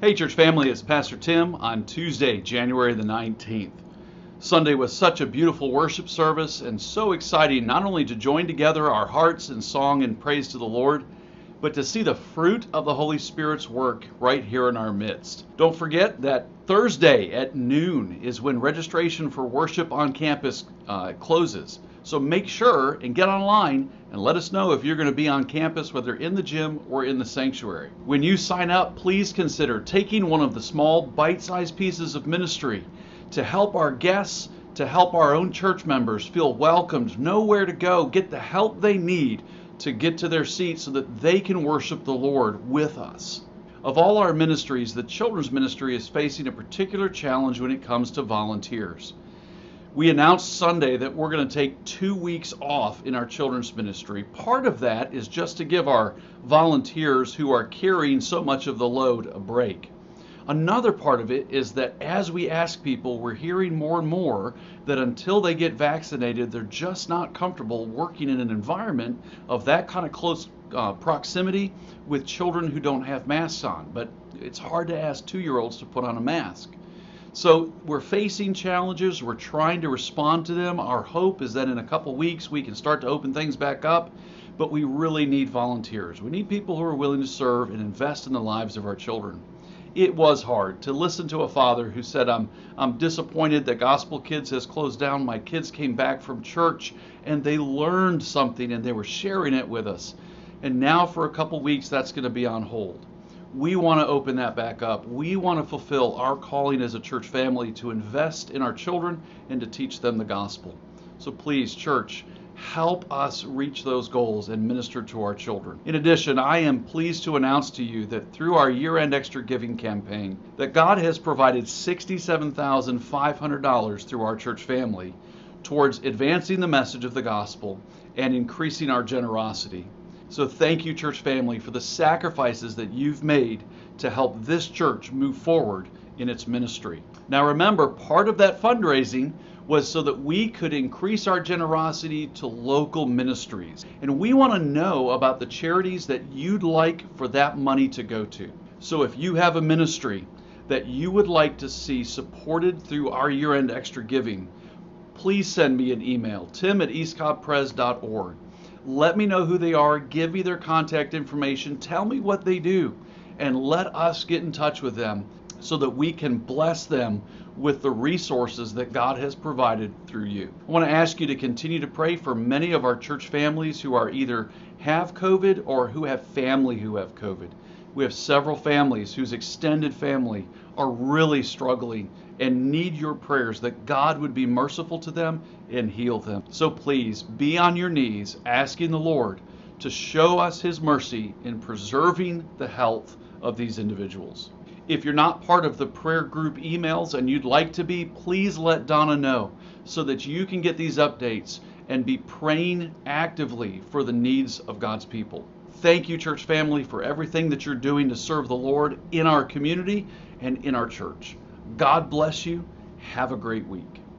Hey church family, it's Pastor Tim on Tuesday, January the 19th. Sunday was such a beautiful worship service and so exciting not only to join together our hearts in song and praise to the Lord, but to see the fruit of the Holy Spirit's work right here in our midst. Don't forget that Thursday at noon is when registration for worship on campus closes. So make sure and get online and let us know if you're going to be on campus, whether in the gym or in the sanctuary. When you sign up, please consider taking one of the small bite-sized pieces of ministry to help our guests, to help our own church members feel welcomed, know where to go, get the help they need to get to their seats so that they can worship the Lord with us. Of all our ministries, the children's ministry is facing a particular challenge when it comes to volunteers. We announced Sunday that we're going to take 2 weeks off in our children's ministry. Part of that is just to give our volunteers who are carrying so much of the load a break. Another part of it is that as we ask people, we're hearing more and more that until they get vaccinated, they're just not comfortable working in an environment of that kind of close proximity with children who don't have masks on. But it's hard to ask 2-year-olds to put on a mask. So we're facing challenges. We're trying to respond to them. Our hope is that in a couple weeks we can start to open things back up, but we really need volunteers. We need people who are willing to serve and invest in the lives of our children. It was hard to listen to a father who said, I'm disappointed that Gospel Kids has closed down. My kids came back from church and they learned something and they were sharing it with us. And now for a couple weeks that's going to be on hold. We want to open that back up. We want to fulfill our calling as a church family to invest in our children and to teach them the gospel. So please, church, help us reach those goals and minister to our children. In addition, I am pleased to announce to you that through our year-end extra giving campaign, that God has provided $67,500 through our church family towards advancing the message of the gospel and increasing our generosity. So thank you, church family, for the sacrifices that you've made to help this church move forward in its ministry. Now remember, part of that fundraising was so that we could increase our generosity to local ministries. And we want to know about the charities that you'd like for that money to go to. So if you have a ministry that you would like to see supported through our year-end extra giving, please send me an email, tim@eastcobbpres.org. Let me know who they are, give me their contact information, tell me what they do, and let us get in touch with them so that we can bless them with the resources that God has provided through you. I want to ask you to continue to pray for many of our church families who are either have COVID or who have family who have COVID. We have several families whose extended family are really struggling and need your prayers that God would be merciful to them and heal them. So please be on your knees asking the Lord to show us His mercy in preserving the health of these individuals. If you're not part of the prayer group emails and you'd like to be, please let Donna know so that you can get these updates and be praying actively for the needs of God's people. Thank you, church family, for everything that you're doing to serve the Lord in our community and in our church. God bless you. Have a great week.